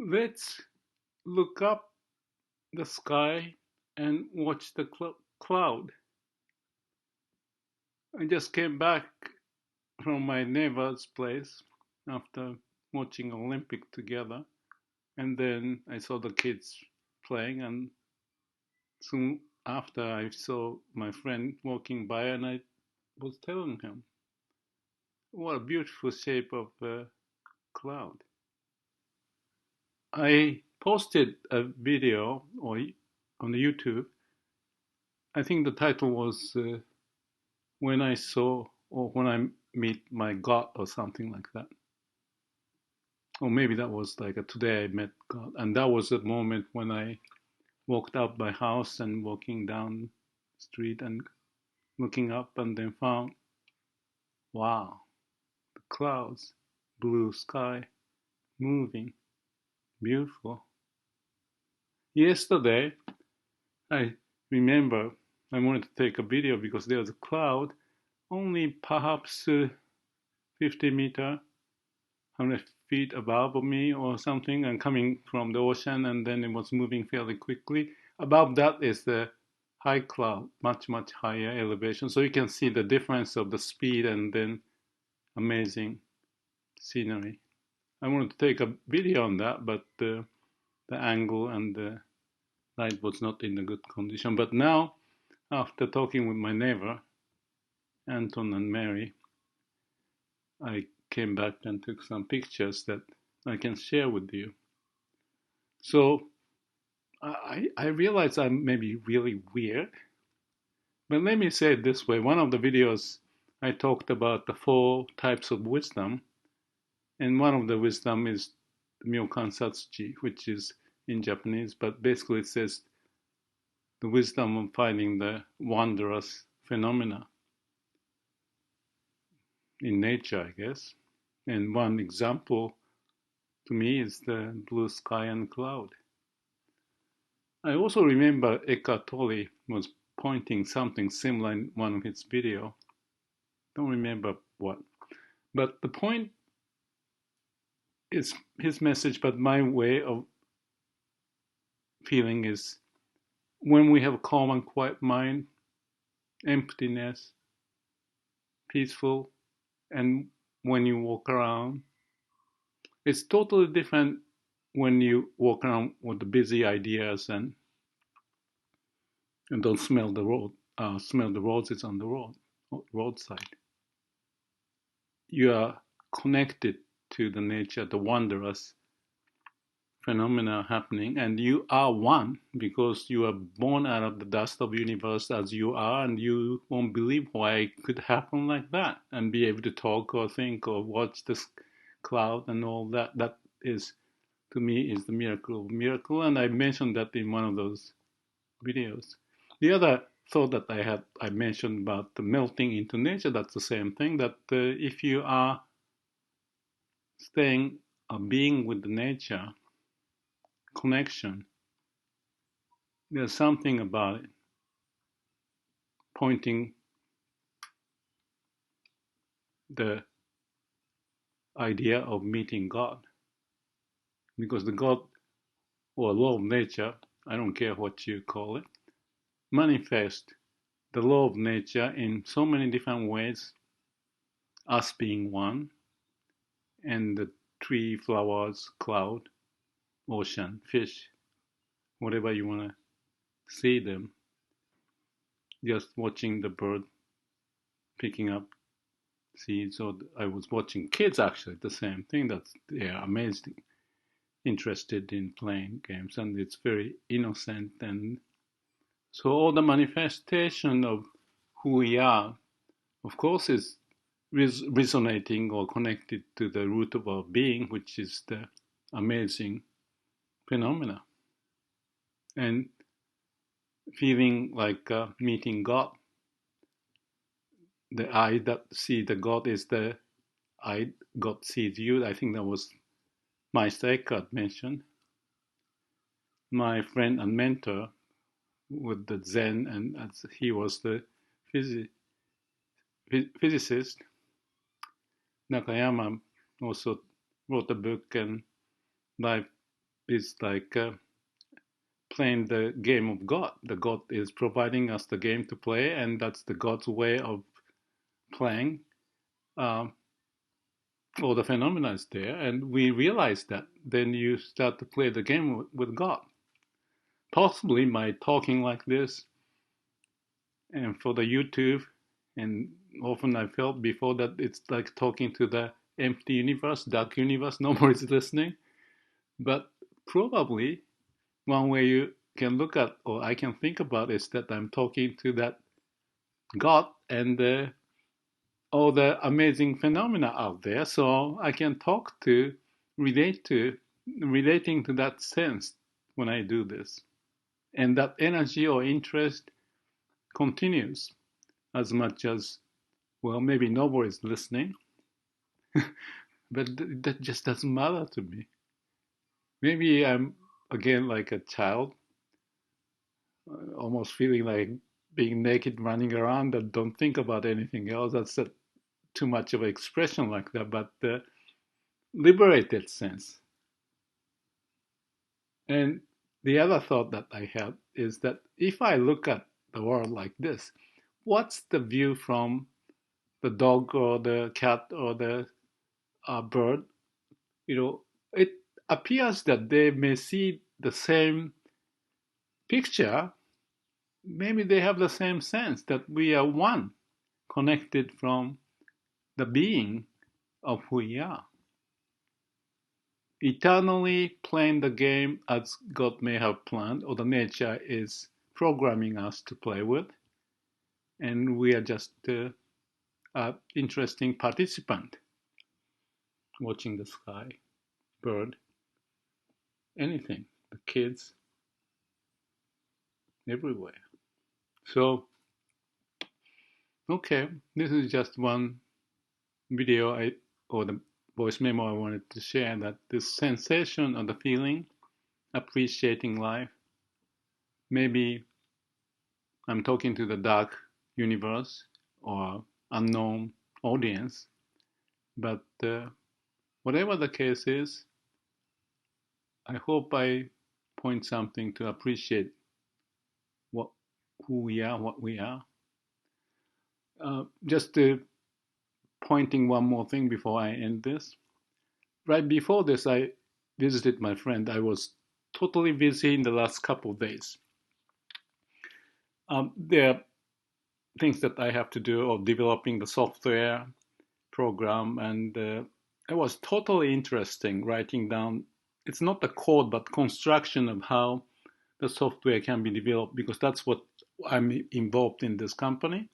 Let's look up the sky and watch the cloud. I just came back from my neighbor's place after watching Olympic together, and then I saw the kids playing, and soon after I saw my friend walking by, and I was telling him, what a beautiful shape of a cloud. I posted a video on the YouTube. I think the title was When I Saw or When I Meet My God or something like that. Or maybe that was like a Today I Met God. And that was the moment when I walked out my house and walking down the street and looking up and then found, wow, the clouds, blue sky, moving, beautiful. Yesterday, I remember I wanted to take a video because there was a cloud only perhaps 50 meter, 100 feet above me or something, and coming from the ocean, and then it was moving fairly quickly. Above that is the high cloud, much, much higher elevation. So you can see the difference of the speed and then amazing scenery. I wanted to take a video on that, but the angle and the light was not in a good condition. But now, after talking with my neighbor, Anton and Mary, I came back and took some pictures that I can share with you. So I realize I'm maybe really weird, but let me say it this way. One of the videos I talked about the 4 types of wisdom, and one of the wisdom is Myokansatsuji, which is in Japanese, but basically it says the wisdom of finding the wondrous phenomena in nature, I guess. And one example to me is the blue sky and cloud. I also remember Eckhart Tolle was pointing something similar in one of his videos. Don't remember what. But the point is his message, but my way of feeling is when we have a calm and quiet mind, emptiness, peaceful, and when you walk around, it's totally different when you walk around with the busy ideas and don't smell the road, smell the roses on the roadside. You are connected to the nature, the wondrous phenomena happening, and you are one because you are born out of the dust of the universe as you are, and you won't believe why it could happen like that and be able to talk or think or watch this cloud and all that. That is, to me, is the miracle of miracle, and I mentioned that in one of those videos. The other thought that I mentioned about the melting into nature, that's the same thing, that if you are staying, being with the nature, connection, there's something about it pointing the idea of meeting God. Because the God or law of nature, I don't care what you call it, manifest the law of nature in so many different ways, us being one, and the tree, flowers, cloud, ocean, fish, whatever you want to see them, just watching the bird picking up seeds. Or I was watching kids actually, the same thing, that they are amazing, interested in playing games, and it's very innocent. And so all the manifestation of who we are, of course, is resonating or connected to the root of our being, which is the amazing phenomena. And feeling like meeting God. The eye that sees the God is the eye God sees you. I think that was Meister Eckhart mentioned. My friend and mentor with the Zen, and as he was the physicist, Nakayama also wrote a book and life is like playing the game of God. The God is providing us the game to play, and that's the God's way of playing. Um, all the phenomena is there, and we realize that. Then you start to play the game with God. Possibly by talking like this, and for the YouTube, and often I felt before that it's like talking to the empty universe, dark universe, nobody's listening. But probably one way you can look at, or I can think about, is that I'm talking to that God and all the amazing phenomena out there. So I can talk to, relate to, relating to that sense when I do this. And that energy or interest continues as much as, well, maybe nobody's listening, but that just doesn't matter to me. Maybe I'm, again, like a child, almost feeling like being naked running around and don't think about anything else. That's too much of an expression like that, but liberated sense. And the other thought that I had is that if I look at the world like this, what's the view from the dog or the cat or the bird? It appears that they may see the same picture. Maybe they have the same sense that we are one, connected from the being of who we are. Eternally playing the game as God may have planned, or the nature is programming us to play with, and we are just an interesting participant watching the sky, bird, anything, the kids, everywhere. So, okay, this is just one video or the voice memo I wanted to share, that this sensation or the feeling, appreciating life, maybe I'm talking to the dark universe or unknown audience, but whatever the case is, I hope I point something to appreciate what who we are, what we are. Just pointing one more thing before I end this. Right before this, I visited my friend. I was totally busy in the last couple of days. There are things that I have to do, or developing the software program, and it was totally interesting writing down. It's not the code, but construction of how the software can be developed, because that's what I'm involved in this company.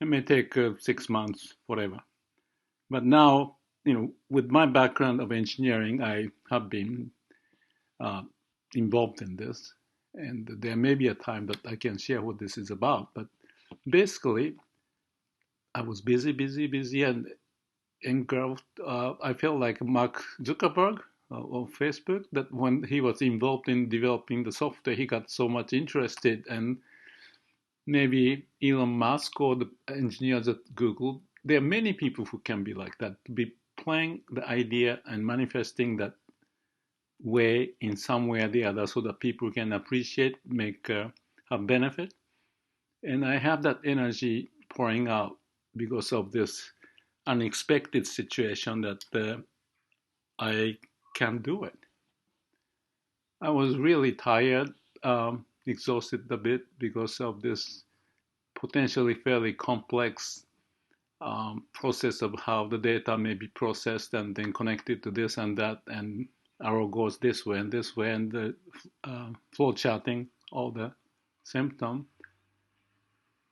It may take 6 months, whatever. But now, with my background of engineering, I have been uh, involved in this, and there may be a time that I can share what this is about. But basically, I was busy, busy, busy, and engulfed. I felt like Mark Zuckerberg on Facebook, that when he was involved in developing the software, he got so much interested. And maybe Elon Musk or the engineers at Google, there are many people who can be like that, to be playing the idea and manifesting that way in some way or the other, so that people can appreciate, make a benefit. And I have that energy pouring out because of this unexpected situation that I can do it. I was really tired, exhausted a bit because of this potentially fairly complex process of how the data may be processed and then connected to this and that, and arrow goes this way, and the flow charting all the symptoms.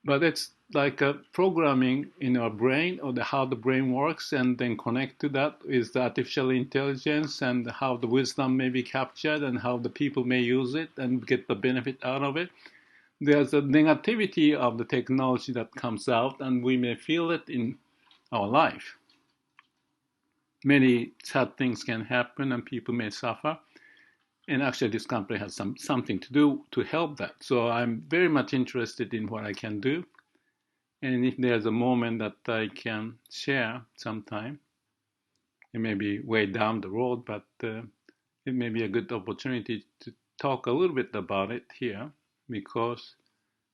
But it's like a programming in our brain, or how the brain works, and then connect to that is the artificial intelligence, and how the wisdom may be captured, and how the people may use it and get the benefit out of it. There's a negativity of the technology that comes out, and we may feel it in our life. Many sad things can happen, and people may suffer. And actually, this company has something to do to help that. So I'm very much interested in what I can do. And if there's a moment that I can share sometime, it may be way down the road, but it may be a good opportunity to talk a little bit about it here, because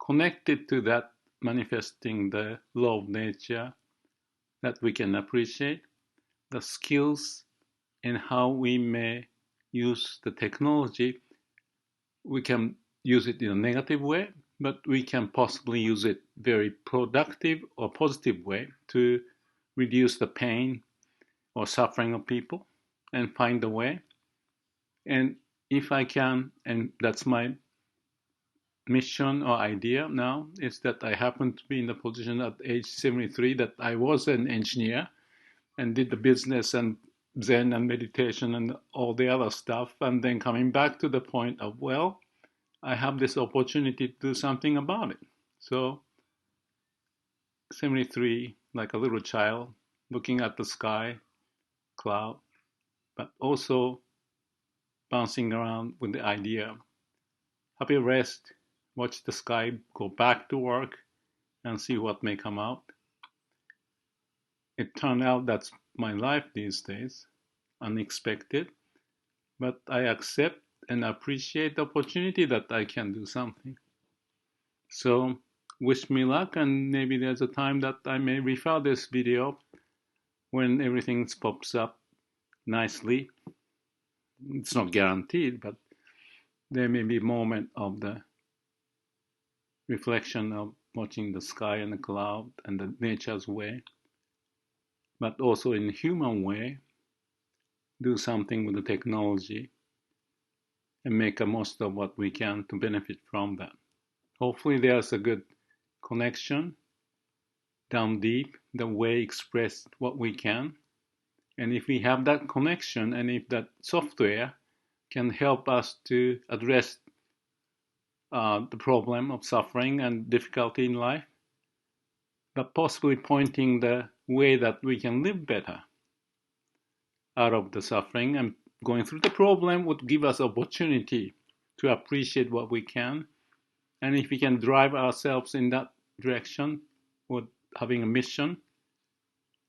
connected to that manifesting the law of nature that we can appreciate, the skills and how we may use the technology, we can use it in a negative way, but we can possibly use it very productive or positive way to reduce the pain or suffering of people and find a way. And if I can, and that's my mission or idea now, is that I happen to be in the position at age 73 that I was an engineer and did the business and Zen and meditation and all the other stuff, and then coming back to the point of, well, I have this opportunity to do something about it. So 73, like a little child, looking at the sky, cloud, but also bouncing around with the idea, have a rest, watch the sky, go back to work, and see what may come out. It turned out that's my life these days, unexpected, but I accept and appreciate the opportunity that I can do something. So wish me luck, and maybe there's a time that I may refer this video when everything pops up nicely. It's not guaranteed, but there may be a moment of the reflection of watching the sky and the cloud and the nature's way, but also in a human way, do something with the technology and make the most of what we can to benefit from that. Hopefully there's a good connection down deep, the way express what we can. And if we have that connection, and if that software can help us to address the problem of suffering and difficulty in life, but possibly pointing the way that we can live better out of the suffering, and going through the problem would give us opportunity to appreciate what we can. And if we can drive ourselves in that direction with having a mission,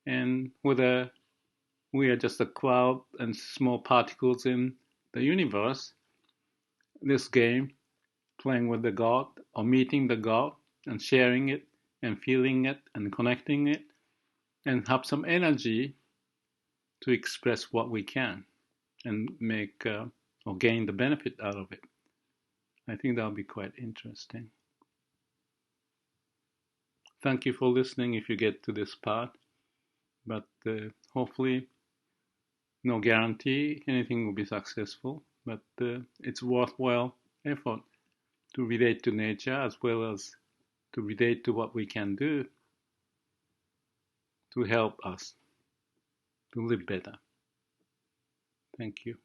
and whether we are just a cloud and small particles in the universe, this game, playing with the God or meeting the God and sharing it and feeling it and connecting it, and have some energy to express what we can and make or gain the benefit out of it. I think that'll be quite interesting. Thank you for listening if you get to this part, but hopefully no guarantee anything will be successful, but it's worthwhile effort to relate to nature as well as to relate to what we can do to help us to live better. Thank you.